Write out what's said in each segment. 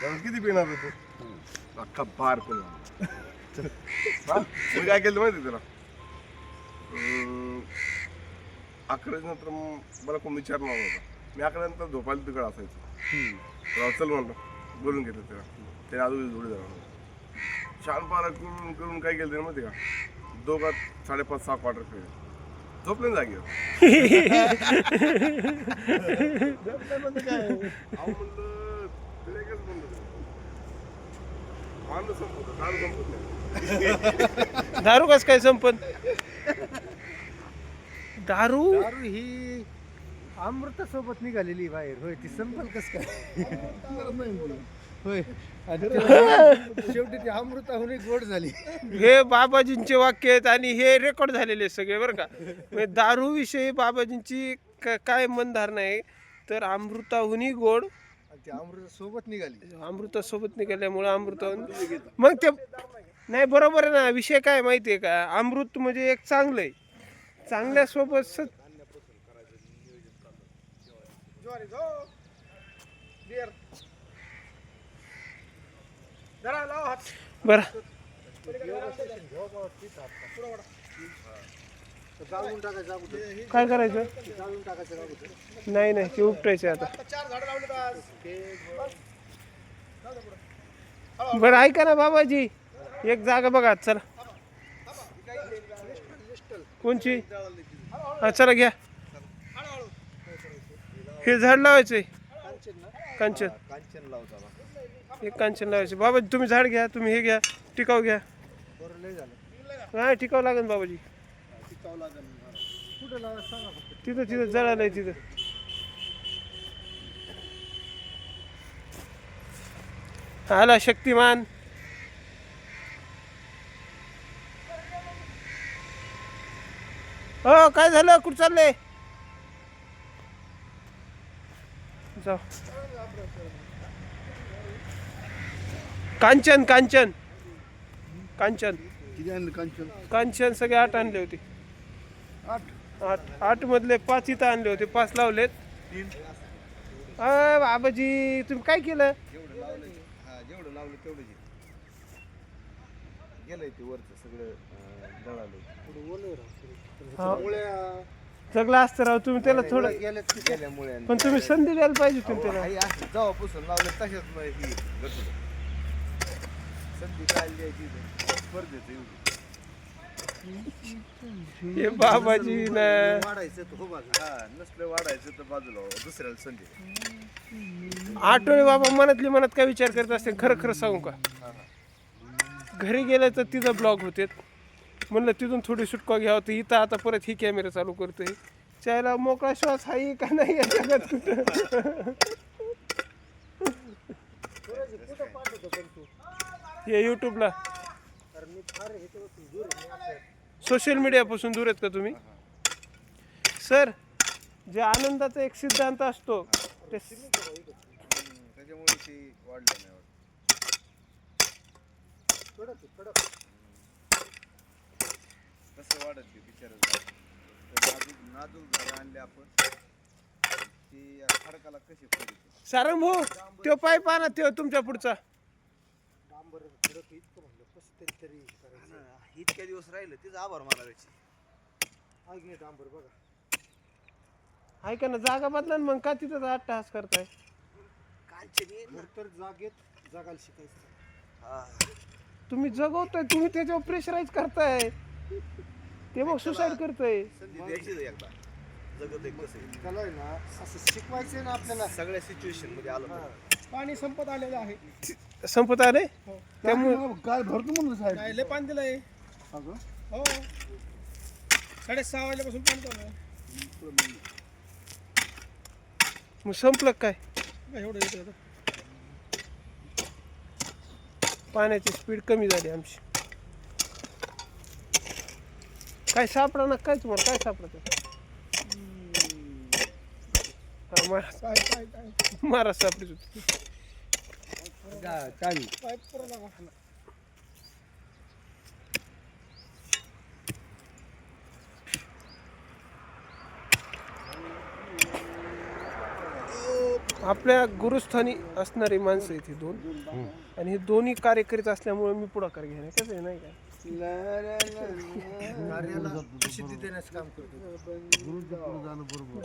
किती पिणार होतो अख्खा बार पिणार. मी काय केलं माहिती तुला 11 नंतर मला कोण विचारणार नव्हता. मी 11 नंतर झोपायला तिकडे असायचो. चल म्हणलं बोलून घेतो त्याला. त्याने अजून जोडी झाला शहाणपणा करून करून काय केलं माहिती का, दोघात 5:30-6 क्वार्टर खेळ झोपले जागेवर. म्हणलं दारू कस काय संपत. दारू दारू ही अमृतासोबत निघालेली बाहेर. होय ती संपल कस काय. होय आणि शेवटी ती अमृताहून गोड झाली. हे बाबाजींचे वाक्य आहेत आणि हे रेकॉर्ड झालेले सगळे बरं का. म्हणजे दारू विषयी बाबाजींची काय मनधारणा आहे तर अमृताहुनी गोड. ती अमृतासोबत निघाली. अमृतासोबत निघाल्यामुळे अमृताहून मग ते नाही बरोबर आहे ना. विषय काय माहिती आहे का, अमृत म्हणजे एक चांगलं आहे. चांगल्यासोबत बरं जाळून टाकायचं अगोदर. काय करायचं. जाळून टाकायचं अगोदर. नाही नाही ते उपटायचे आता. बरं ऐका ना बाबाजी, एक जागा बघा चला. कोणची. हा चला घ्या. हे झाड लावायचंय कांचन. कांचन लावता एक कांचन लावायचे. बाबाजी तुम्ही झाड घ्या, तुम्ही हे घ्या, टिकाव घ्या. बरं लय झालं. हा टिकाव लागेल बाबाजी. टिकावं लागेल. कुठं लावायचं सांगा फक्त. तिथं तिथं जळालंय तिथं. आला शक्तिमान. हो काय झालं, कुठं चाललंय. जाऊ. कांचन कांचन कांचन किती आणलं कांचन. कांचन सगळे 8 आणले होते. 8 मधले 5 इथं आणले होते. 5 लावलेत. बाबाजी तुम्ही काय केलं. जेवढं लावलं जेवढं लावलं तेवढं गेलंय ते वरचं सगळं जळालं. जगलं असतं राव तुम्ही त्याला थोडं. गेल्यामुळे पण तुम्ही संधी द्यायला पाहिजे होती त्याला. जेव्हापासून लावलं तशाच ही गटू संधी काय द्यायची स्पर्धेच हे बाबाजी ना वाढायचं तर हो बाजू. हा नसलं वाढायचं तर बाजूला दुसऱ्याला संधी. आठवले बाबा मनातली मनात काय विचार करत असते खरं खरं सांगू का. घरी गेलं तर तिथं ब्लॉग होते. म्हणलं तिथून थोडी सुटका घ्यावं तर इथं आता परत ही कॅमेरा चालू करतोय. त्याला मोकळा श्वास आहे का नाही या जगात कुठं. हे यूट्यूबला सोशल मीडियापासून दूर आहेत का तुम्ही. सर जे आनंदाचा एक सिद्धांत असतो ते त्याच्यामुळे ते वाढलं नाही. कसं वाढत ते बिचारा नाजूक झाडं आणले आपण ती खडकाला कशी पडते. सारंग भाऊ तो पाईप आणा तो तुमच्या पुढचा. इतक्या दिवस राहिलं तिचा आभार मानायची. डांबर बघा ऐका ना जागा बदला ना मग का तिथं 8 तास करताय. तर जागेत जगायला शिकायचं. तुम्ही जगवताय, तुम्ही त्याच्यावर प्रेशराईज करताय. ते मग सुसाईड करतोय. संधी द्यायची एकदा जगत एक कसं त्याला आहे ना असं शिकवायचं ना आपल्याला. सगळ्या सिच्युएशन मध्ये आलं. पाणी संपत आलेलं आहे. संपत आले त्यामुळे काय भरतो म्हणून साहेब. काय लय पाणी दिलंय. हो 6:30 वाजल्यापासून पाणी चालू आहे. मग संपलं काय. काय एवढं येतं आता. पाण्याची स्पीड कमी झाली आमची. काय सापडा ना काय तुम्हाला काय सापडत. काय महाराज सापडीच होती. काय पुरवला का? आपल्या गुरुस्थानी असणारी माणसं आहेत ही दोन, आणि हे दोन्ही कार्य करीत असल्यामुळे मी पुढाकार घेणे कसं आहे नाही का. कार्याला प्रसिद्धी देण्याचं काम करतो.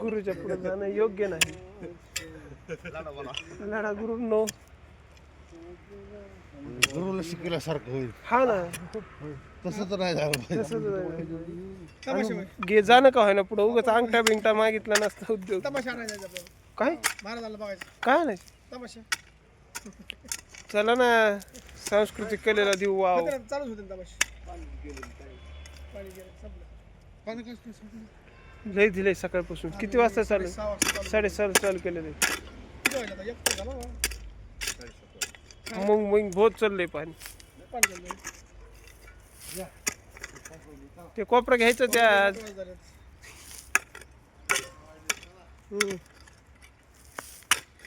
गुरुच्या पुढे जाणं योग्य नाही. लढा गुरु नो. गुरुला शिकवल्यासारखं होईल. हा ना, तसं तर नाही झालं पाहिजे. तसंच आणि गे जाणं का व्हायना पुढं उगाच अंगठा बिंगठा मागितला नसता उद्योग. तमाशा आणायचा आहे आपल्याला. काय महाराजाला बघायचं काय नाही. तमाशा चला ना, सांस्कृतिक कलेला देऊ वाव. होते ना, चालूच होते ना तमाशे. पाणी गेलं संपलं. पाणी कसं संपलं? लय दिलंय सकाळपासून. किती वाजता चालू? 6 वाजता चालू. 6:30 चालू केलेलं आहे. किती वाजले आता? 1 तास झाला बा. मग बहुत चाललंय पाणी. पाणी गेलं. ते कोपरा घ्यायचं त्या. किती वाजले झाले? हम्म.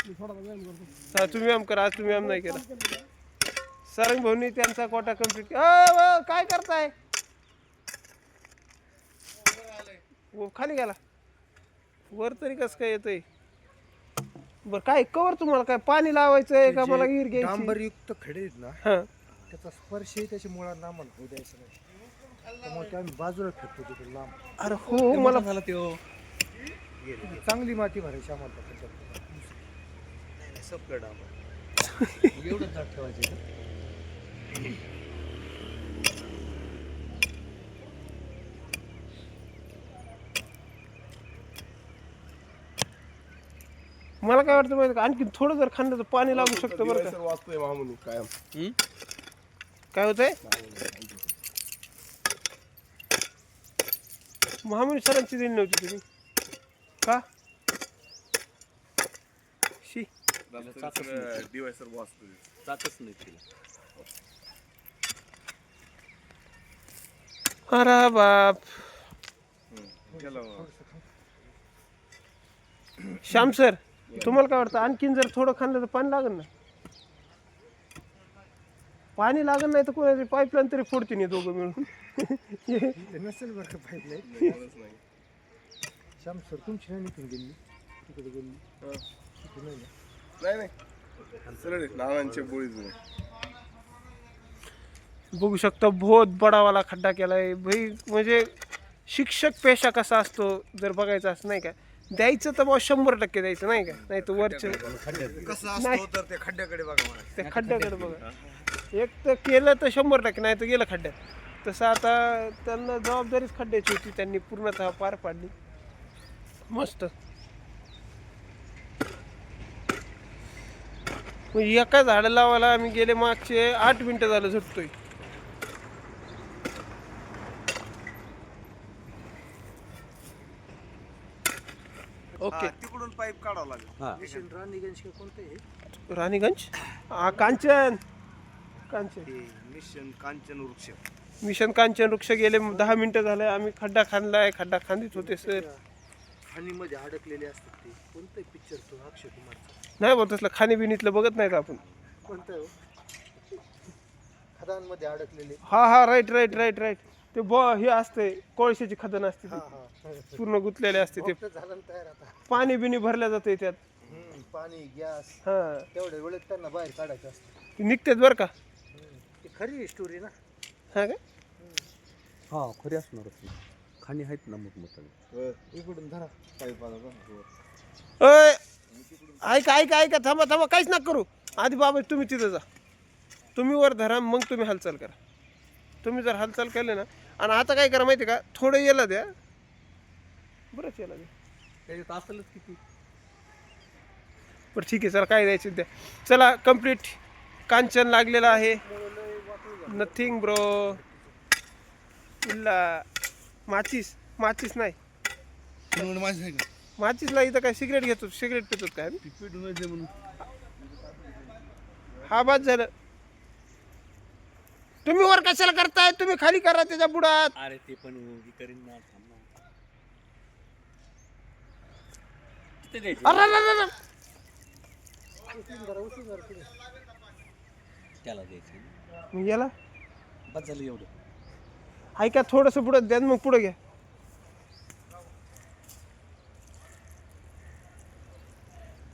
मी थोडा वेळ करतो. हा, तुम्ही आम करा, आज तुम्ही आम नाही केला. सरंग भाऊनी त्यांचा कोटा कम्प्लीट. काय करताय? खाली गेला. वर तरी कसं काय येतंय? बर काय कवर तुम्हाला काय पाणी लावायचंय का मला गिर घ्यायची? डांबरयुक्त खडे आहेत ना, हा, त्याचा स्पर्शही त्याच्या मुळांना आम्हाला होऊ द्यायचा नाही. त्यामुळे ते आम्ही बाजूला फेकतो तिकडे लांब. अरे हो, मला चांगली माती भरायची आम्हाला त्याच्यात. सपलं डांबर एवढं दाट ठेवायचं का? मला काय वाटतं माहिती का, आणखी थोडं जर खाल्लं तर पाणी लागू शकतं बरं का. दिवाळी वाचतोय महामुनी कायम. काय होतंय? महामुनी सरांची दिली नव्हती तुम्ही का? शी, दिवाळी सर वाचतोय. जातच नाही तिला. अरे बाप. श्याम सर, तुम्हाला काय वाटतं आणखीन जर थोडं खाल्लं तर पाणी लागेल ना? पाणी लागेल नाही तर कोणाची पाईपलाईन तरी फोडते नाही दोघं मिळून. नसेल बरं का पाईपलाईन. श्याम सर तुमची नाही निघून गेली तिकडे गेली. तिकडे नाही ना. नाही सरळ नानांच्या बोळीच नाही. बघू शकता बहुत बडावाला खड्डा केलाय भाई. म्हणजे शिक्षक पेशा कसा असतो जर बघायचं असं नाही का, द्यायचं तर मग 100% द्यायचं नाही का, नाही तर वरचं कसं नाही. असतो तर त्या खड्ड्याकडे बघा मला. त्या खड्ड्याकडे बघा. एक तर केलं तर 100%, नाही तर गेलं खड्ड्यात. तसं आता त्यांना जबाबदारीच खड्ड्याची होती, त्यांनी पूर्णतः पार पाडली. मस्त. मग एका झाडं लावायला आम्ही गेले मागचे 8 मिनिटं झालं झटतोय. ओके. तिकडून पाईप काढावं लागेल. राणीगंज का कोणतं आहे? राणीगंज, हा कांचन. कांचन मिशन कांचन वृक्ष. मिशन कांचन वृक्ष गेले 10 मिनिटं झाले. आम्ही खड्डा खांदलाय, खड्डा खांदीत होते सर. खाणीमध्ये अडकलेले असतात ते. कोणतं पिक्चर तो अक्षय कुमारचा? नाही बोल तसलं खाणीबिणीतलं बघत नाही का आपण. कोणतं आहे हो? खदांमध्ये अडकलेले. हा, राईट राईट राईट राईट. ते हे असते कोळशाची खदन असते ती. हा. पूर्ण गुंतलेले असते ते. झालं ना तयार आता. पाणी बिणी भरल्या जाते त्यात. पाणी गॅस हा, तेवढ्या वेळेत त्यांना बाहेर काढायचं असतं. ते निघतात बरं का. ती खरी स्टोरी ना. हा का? हा खरी असणारच. खाणी आहेत ना मोठमोठ्याने. इकडून धरा पाईप आला. अय, ऐका थांबा काहीच नका करू. आधी बाबा तुम्ही तिथं जा, तुम्ही वर धरा, मग तुम्ही हालचाल करा. तुम्ही जर हालचाल केले ना, आणि आता काय करा माहिती का, थोडं याला द्या, बरंच याला द्या. त्याच्यात असेलच किती. बरं ठीक आहे, चला काय द्यायचं द्या. चला कंप्लीट. कांचन लागलेला आहे. Nothing bro. इल्ला माचीस नाही. माचीसला इथं काय सिगरेट घेतो, सिगरेट पितो काय आम्ही? हा बाद झालं. तुम्ही वर कशाला करताय? तुम्ही खाली करा त्याच्या बुडात. अरे ते पण करीन ना. थांब ना. किती द्यायचे? अरे त्याला द्यायचं. मग याला बस झालं एवढं. ऐका, थोडंसं पुढं द्या, मग पुढं घ्या.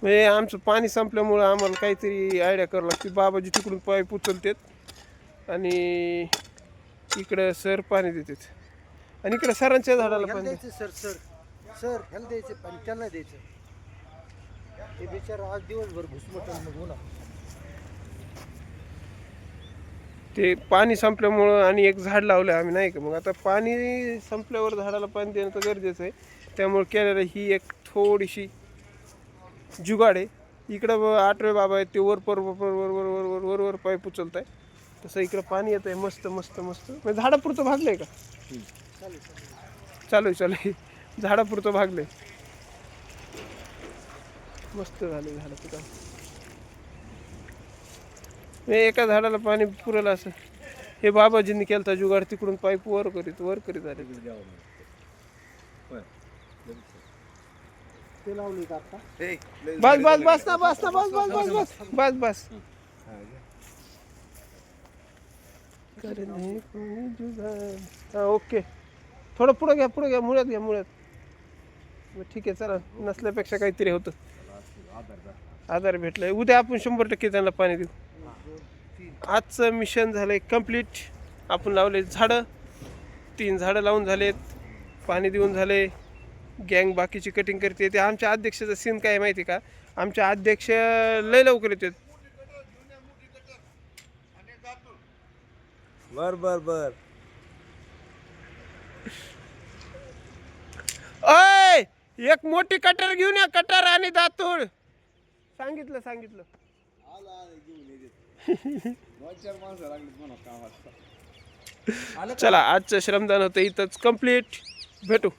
म्हणजे आमचं पाणी संपल्यामुळं आम्हाला काहीतरी आयडिया करावं लागते. बाबाजी तिकडून पाईप उचलतात आणि इकडं सर पाणी देतात आणि इकडं सरांच्या झाडाला ह्याला पाणी द्यायचं सर सर सर ह्याला द्यायचं पाणी त्यांना द्यायचं. ते बिचारा आज दिवसभर घुसमटून बोला. ते पाणी संपल्यामुळं आणि एक झाड लावलं आम्ही नाही का. मग आता पाणी संपल्यावर झाडाला पाणी देणं तर गरजेचं आहे. त्यामुळे केलेलं ही एक थोडीशी जुगाड आहे. इकडं आठवे बाबा आहेत ते वर वर पाईप उचलत आहे. तसं इकडं पाणी येत आहे मस्त मस्त मस्त. म्हणजे झाडापुरतं भागलंय का चालू आहे झाडापुरतं भागलंय. मस्त झालं झाडाचं काम. एका झाडाला पाणी पुरेल असं हे बाबाजींनी केलं जुगाड. तिकडून पाईप वर करीत आले. ते लावली का आता? बस बस बस ना बस ना बस बस बस बस बस बस हा ओके. थोडं पुढं घ्या मुळ्यात. ठीक आहे चला. नसल्यापेक्षा काहीतरी होतं. आधार भेटलाय. उद्या आपण 100% त्यांना पाणी देऊ. आजचं मिशन झालंय कम्प्लीट. आपण लावले झाडं 3 झाडं लावून झालेत. पाणी देऊन झाले. गँग बाकीची कटिंग करते. ते आमच्या अध्यक्षाचा सीन काय माहिती का. आमच्या अध्यक्ष लय लवकर येतात. बर अय एक मोठी कटर घेऊन या. कटर आणि दातूळ सांगितलं. चला आजचं श्रमदान होतं इथंच कम्प्लीट. भेटू.